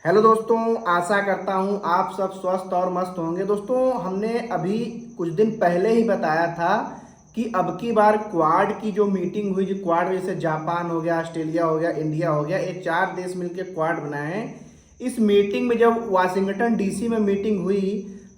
Hello दोस्तों, आशा करता हूँ आप सब स्वस्थ और मस्त होंगे। दोस्तों, हमने अभी कुछ दिन पहले ही बताया था कि अब की बार क्वाड की जो मीटिंग हुई, जो क्वाड जैसे जापान हो गया, ऑस्ट्रेलिया हो गया, इंडिया हो गया, ये चार देश मिलकर क्वाड बनाए हैं। इस मीटिंग में जब वाशिंगटन डीसी में मीटिंग हुई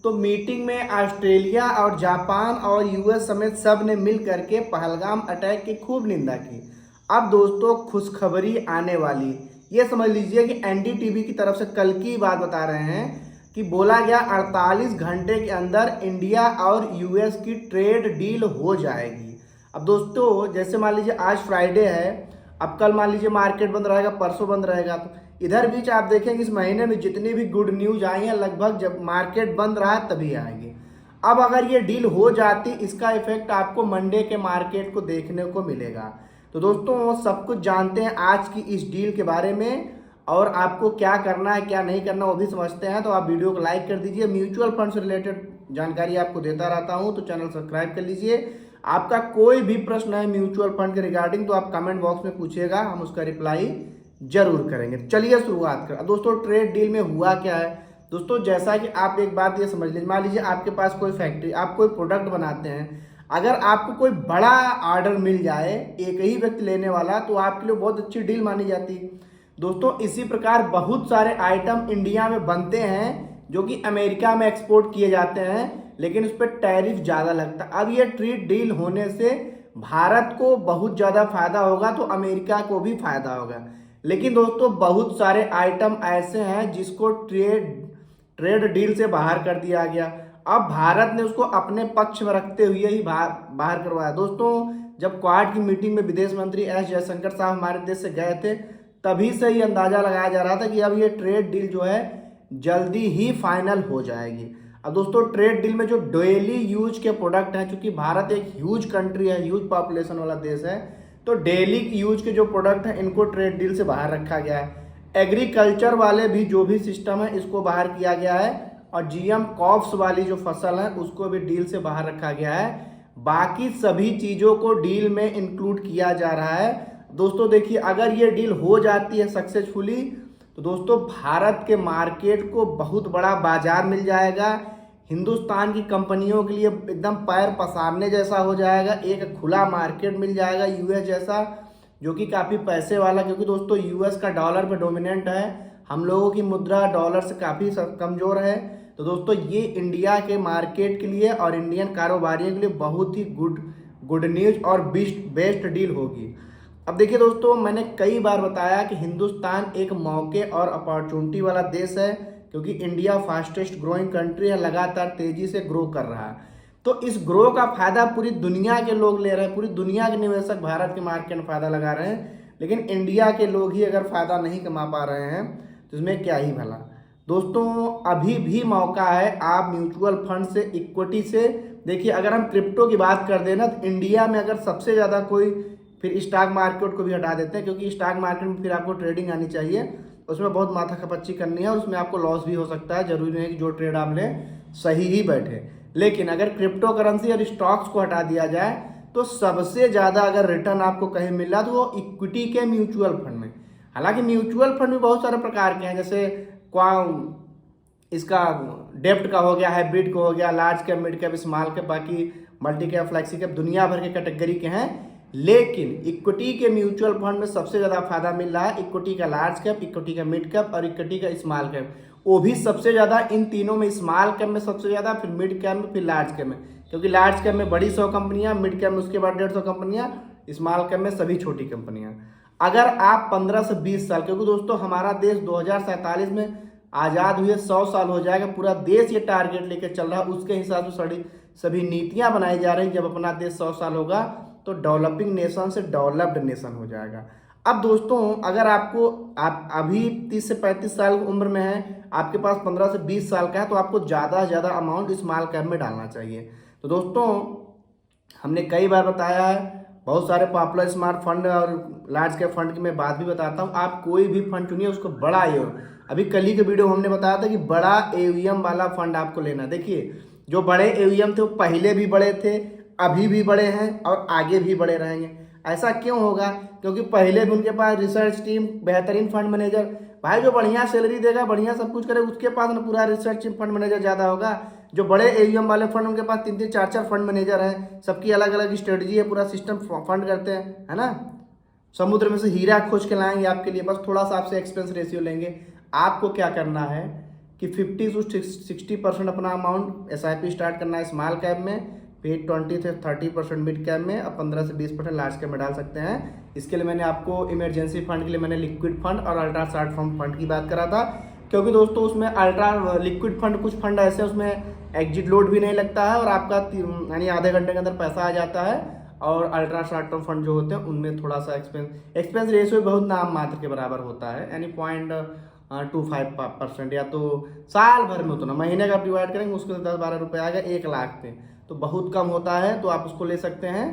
तो मीटिंग में ऑस्ट्रेलिया और जापान और यूएस समेत सब ने मिल करके पहलगाम अटैक की खूब निंदा की। अब दोस्तों, खुशखबरी आने वाली, ये समझ लीजिए कि एनडीटीवी की तरफ से कल की बात बता रहे हैं कि बोला गया 48 घंटे के अंदर इंडिया और यूएस की ट्रेड डील हो जाएगी। अब दोस्तों, जैसे मान लीजिए आज फ्राइडे है, अब कल मान लीजिए मार्केट बंद रहेगा, परसों बंद रहेगा, तो इधर बीच आप देखेंगे इस महीने में जितनी भी गुड न्यूज आई हैं लगभग जब मार्केट बंद रहा है तभी आएगी। अब अगर ये डील हो जाती, इसका इफेक्ट आपको मंडे के मार्केट को देखने को मिलेगा। तो दोस्तों, सब कुछ जानते हैं आज की इस डील के बारे में, और आपको क्या करना है क्या नहीं करना वो भी समझते हैं। तो आप वीडियो को लाइक कर दीजिए। म्यूचुअल फंड से रिलेटेड जानकारी आपको देता रहता हूं, तो चैनल सब्सक्राइब कर लीजिए। आपका कोई भी प्रश्न है म्यूचुअल फंड के रिगार्डिंग तो आप कमेंट बॉक्स में पूछिएगा, हम उसका रिप्लाई जरूर करेंगे। चलिए शुरुआत कर। दोस्तों, ट्रेड डील में हुआ क्या है। दोस्तों, जैसा कि आप एक बात ये समझ लीजिए, मान लीजिए आपके पास कोई फैक्ट्री, आप कोई प्रोडक्ट बनाते हैं, अगर आपको कोई बड़ा ऑर्डर मिल जाए एक ही व्यक्ति लेने वाला, तो आपके लिए बहुत अच्छी डील मानी जाती है। दोस्तों, इसी प्रकार बहुत सारे आइटम इंडिया में बनते हैं जो कि अमेरिका में एक्सपोर्ट किए जाते हैं, लेकिन उस पर टैरिफ ज़्यादा लगता है। अब ये ट्रेड डील होने से भारत को बहुत ज़्यादा फायदा होगा, तो अमेरिका को भी फायदा होगा। लेकिन दोस्तों, बहुत सारे आइटम ऐसे हैं जिसको ट्रेड ट्रेड डील से बाहर कर दिया गया। अब भारत ने उसको अपने पक्ष में रखते हुए ही बाहर करवाया। दोस्तों, जब क्वाड की मीटिंग में विदेश मंत्री एस जयशंकर साहब हमारे देश से गए थे, तभी से ही अंदाजा लगाया जा रहा था कि अब ये ट्रेड डील जो है जल्दी ही फाइनल हो जाएगी। अब दोस्तों, ट्रेड डील में जो डेली यूज के प्रोडक्ट हैं, क्योंकि भारत एक ह्यूज कंट्री है, ह्यूज पॉपुलेशन वाला देश है, तो डेली यूज के जो प्रोडक्ट हैं इनको ट्रेड डील से बाहर रखा गया है। एग्रीकल्चर वाले भी जो भी सिस्टम है इसको बाहर किया गया है, और जीएम कॉप्स वाली जो फसल है उसको भी डील से बाहर रखा गया है। बाकी सभी चीज़ों को डील में इंक्लूड किया जा रहा है। दोस्तों देखिए, अगर ये डील हो जाती है सक्सेसफुली, तो दोस्तों भारत के मार्केट को बहुत बड़ा बाजार मिल जाएगा। हिंदुस्तान की कंपनियों के लिए एकदम पैर पसारने जैसा हो जाएगा, एक खुला मार्केट मिल जाएगा यूएस जैसा, जो कि काफ़ी पैसे वाला, क्योंकि दोस्तों यूएस का डॉलर पे डोमिनेंट है, हम लोगों की मुद्रा डॉलर से काफ़ी कमज़ोर है। तो दोस्तों, ये इंडिया के मार्केट के लिए और इंडियन कारोबारियों के लिए बहुत ही गुड न्यूज और बेस्ट डील होगी। अब देखिए दोस्तों, मैंने कई बार बताया कि हिंदुस्तान एक मौके और अपॉर्चुनिटी वाला देश है, क्योंकि इंडिया फास्टेस्ट ग्रोइंग कंट्री है, लगातार तेजी से ग्रो कर रहा है। तो इस ग्रो का फायदा पूरी दुनिया के लोग ले रहे हैं, पूरी दुनिया के निवेशक भारत के मार्केट में फायदा लगा रहे हैं, लेकिन इंडिया के लोग ही अगर फायदा नहीं कमा पा रहे हैं तो इसमें क्या ही भला। दोस्तों, अभी भी मौका है, आप म्यूचुअल फंड से, इक्विटी से, देखिए अगर हम क्रिप्टो की बात कर देना तो इंडिया में अगर सबसे ज़्यादा कोई, फिर स्टॉक मार्केट को भी हटा देते हैं, क्योंकि स्टॉक मार्केट में फिर आपको ट्रेडिंग आनी चाहिए, उसमें बहुत माथा खपच्ची करनी है और उसमें आपको लॉस भी हो सकता है। जरूरी नहीं कि जो ट्रेड आप लें सही ही बैठे। लेकिन अगर क्रिप्टो करेंसी और स्टॉक्स को हटा दिया जाए तो सबसे ज़्यादा अगर रिटर्न आपको कहीं मिल रहा तो वो इक्विटी के म्यूचुअल फंड में। हालांकि म्यूचुअल फंड भी बहुत सारे प्रकार के हैं, जैसे इसका डेप्ट का हो गया, हाइब्रिड का हो गया, large cap, mid cap, small cap, बाकी मल्टी कैप, फ्लैक्सी कैप, दुनिया भर के कैटेगरी के हैं। लेकिन इक्विटी के म्यूचुअल फंड में सबसे ज़्यादा फायदा मिल रहा है इक्विटी का लार्ज कैप, इक्विटी का मिड कैप और इक्विटी का स्मॉल कैप। वो भी सबसे ज़्यादा इन तीनों में, स्मॉल कैप में सबसे ज़्यादा, फिर मिड कैप में, फिर लार्ज कैप में, क्योंकि लार्ज कैप में बड़ी 100 कंपनियां, मिड कैप में उसके बाद 150 कंपनियां, स्मॉल कैप में सभी छोटी कंपनियां। अगर आप 15 से 20 साल, क्योंकि दोस्तों हमारा देश 2047 में आज़ाद हुए 100 साल हो जाएगा, पूरा देश ये टारगेट लेकर चल रहा है, उसके हिसाब से सभी नीतियाँ बनाई जा रही। जब अपना देश 100 साल होगा तो डेवलपिंग नेशन से डेवलप्ड नेशन हो जाएगा। अब दोस्तों, अगर आप अभी 30 से 35 साल की उम्र में हैं, आपके पास 15 से 20 साल का है, तो आपको ज़्यादा से ज़्यादा अमाउंट स्मॉल कैप में डालना चाहिए। तो दोस्तों, हमने कई बार बताया है, बहुत सारे पॉपुलर स्मार्ट फंड और लार्ज कैप फंड की मैं बात भी बताता हूँ। आप कोई भी फंड चुनिए, उसको बड़ा एवं, अभी कल ही के वीडियो हमने बताया था कि बड़ा एवीएम वाला फंड आपको लेना। देखिए, जो बड़े एवीएम थे वो पहले भी बड़े थे, अभी भी बड़े हैं और आगे भी बड़े रहेंगे। ऐसा क्यों होगा? क्योंकि पहले भी उनके पास रिसर्च टीम, बेहतरीन फंड मैनेजर, भाई जो बढ़िया सैलरी देगा, बढ़िया सब कुछ करेगा, उसके पास ना पूरा रिसर्च फंड मैनेजर ज़्यादा होगा। जो बड़े एयूएम वाले फंड, उनके पास 3-3 4-4 फंड मैनेजर हैं, सबकी अलग अलग स्ट्रेटजी है, पूरा सिस्टम फंड करते हैं, है ना। समुद्र में से हीरा खोज के लाएंगे आपके लिए, बस थोड़ा सा आपसे एक्सपेंस रेशियो लेंगे। आपको क्या करना है कि 50 to 60% अपना अमाउंट SIP स्टार्ट करना है स्मॉल कैप में, फिर 20 से 30% मिड कैप में, अब 15 से 20% लार्ज कैप में डाल सकते हैं। इसके लिए मैंने आपको इमरजेंसी फंड के लिए मैंने लिक्विड फंड और अल्ट्रा शॉर्ट फॉर्म फंड की बात करा था, क्योंकि दोस्तों उसमें अल्ट्रा लिक्विड फंड, कुछ फंड ऐसे उसमें एग्जिट लोड भी नहीं लगता है और आपका यानी आधे घंटे के अंदर पैसा आ जाता है। और अल्ट्रा शॉर्ट टर्म फंड जो होते हैं उनमें थोड़ा सा एक्सपेंस रेशियो बहुत नाम मात्र के बराबर होता है, यानी 0.25% या तो साल भर में उतना, महीने का डिवाइड करेंगे उसके 10-12 रुपये आएगा 1 लाख पे, तो बहुत कम होता है। तो आप उसको ले सकते हैं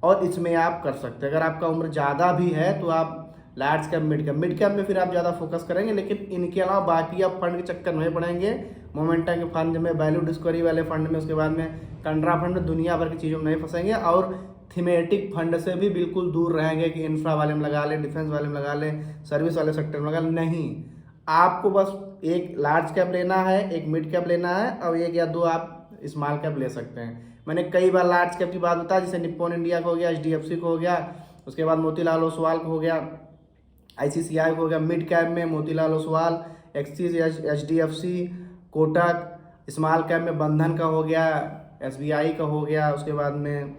और इसमें आप कर सकते हैं। अगर आपका उम्र ज़्यादा भी है तो आप लार्ज कैप, मिड कैप में फिर आप ज़्यादा फोकस करेंगे, लेकिन इनके अलावा बाकी आप फंड के चक्कर नहीं पड़ेंगे। मोमेंटम के फंड में, वैल्यू डिस्कवरी वाले फंड में, उसके बाद में कंट्रा फंड में, दुनिया भर की चीज़ों में नहीं फंसेंगे। और थीमेटिक फंड से भी बिल्कुल दूर रहेंगे कि इंफ्रा वाले में लगा लें, डिफेंस वाले में लगा लें, सर्विस वाले सेक्टर में लगा लें, नहीं। आपको बस एक लार्ज कैप लेना है, एक मिड कैप लेना है और एक या दो आप स्मॉल कैप ले सकते हैं। मैंने कई बार लार्ज कैप की बात बताया, जैसे निप्पॉन इंडिया को हो गया, HDFC को हो गया, उसके बाद मोतीलाल ओसवाल को हो गया, ICICI को हो गया। मिड कैप में Motilal Oswal, axis, HDFC, Kotak. Small cap में बंधन का हो गया, SBI का हो गया, उसके बाद में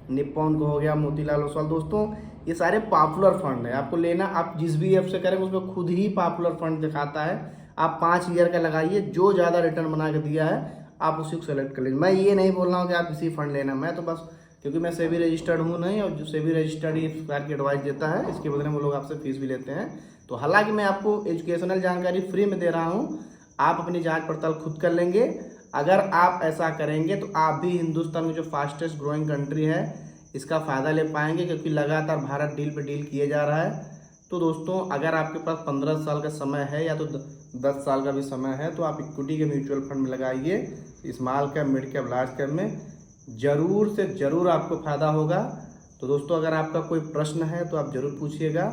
निप्पॉन को हो गया, मोतीलाल ओसवाल। दोस्तों ये सारे पॉपुलर फंड है, आपको लेना, आप जिस भी ऐप से करेंगे उसमें खुद ही पॉपुलर फंड दिखाता है। आप 5 ईयर का लगाइए, जो ज़्यादा रिटर्न बना के दिया है आप उसी को सेलेक्ट कर लीजिए। मैं ये नहीं बोल रहा हूँ कि आप इसी फंड लेना, मैं तो बस क्योंकि मैं सेबी रजिस्टर्ड हूँ नहीं, और जो सेबी रजिस्टर्ड ही इस प्रकार की एडवाइस देता है, इसके बदले में वो लोग आपसे फीस भी लेते हैं। तो हालांकि मैं आपको एजुकेशनल जानकारी फ्री में दे रहा हूँ, आप अपनी जाँच पड़ताल खुद कर लेंगे। अगर आप ऐसा करेंगे तो आप भी हिंदुस्तान में जो फास्टेस्ट ग्रोइंग कंट्री है इसका फ़ायदा ले पाएंगे, क्योंकि लगातार भारत डील पे डील किए जा रहा है। तो दोस्तों अगर आपके पास 15 साल का समय है या तो 10 साल का भी समय है, तो आप इक्विटी के म्यूचुअल फंड में लगाइए, small cap, mid cap, large cap में, ज़रूर से ज़रूर आपको फ़ायदा होगा। तो दोस्तों अगर आपका कोई प्रश्न है तो आप ज़रूर पूछिएगा,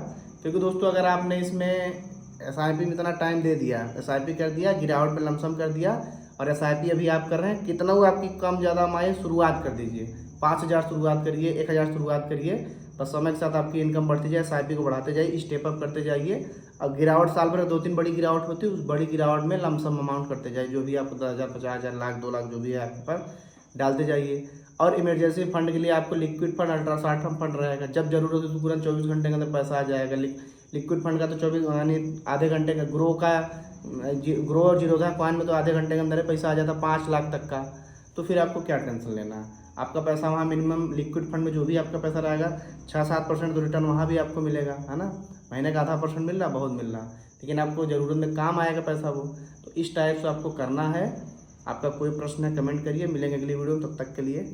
क्योंकि दोस्तों अगर आपने इसमें SIP में इतना टाइम दे दिया, SIP कर दिया, गिरावट पे लमसम कर दिया, और SIP अभी आप कर रहे हैं, कितना वो आपकी कम ज़्यादा माए शुरुआत कर दीजिए, 5,000 शुरुआत करिए, 1,000 शुरुआत करिए, बस समय के साथ आपकी इनकम बढ़ती जाए, SIP को बढ़ाते जाइए, स्टेप अप करते जाइए। अब गिरावट साल भर 2-3 बड़ी गिरावट होती है, उस बड़ी गिरावट में लमसम अमाउंट करते जाइए, जो भी आपको 10,000, 50,000, लाख, 2 लाख जो भी है आपके पास डालते जाइए। और इमरजेंसी फंड के लिए आपको liquid fund, ultra short term fund रहेगा, जब जरूरत हो तो तुरंत 24 घंटे के अंदर पैसा आ जाएगा। लिक्विड फंड का तो 24 यानी आधे घंटे का, ग्रो और जीरोधा कॉइन में तो आधे घंटे के अंदर ही पैसा आ जाता 5 लाख तक का। तो फिर आपको क्या टेंशन लेना है, आपका पैसा वहाँ मिनिमम लिक्विड फंड में जो भी आपका पैसा रहेगा 6-7% तो रिटर्न वहाँ भी आपको मिलेगा, है ना। महीने का आधा % मिल रहा, बहुत मिल रहा, लेकिन आपको ज़रूरत में काम आएगा पैसा वो। तो इस टाइप से आपको करना है। आपका कोई प्रश्न है कमेंट करिए, मिलेंगे अगली वीडियो में, तब तक के लिए।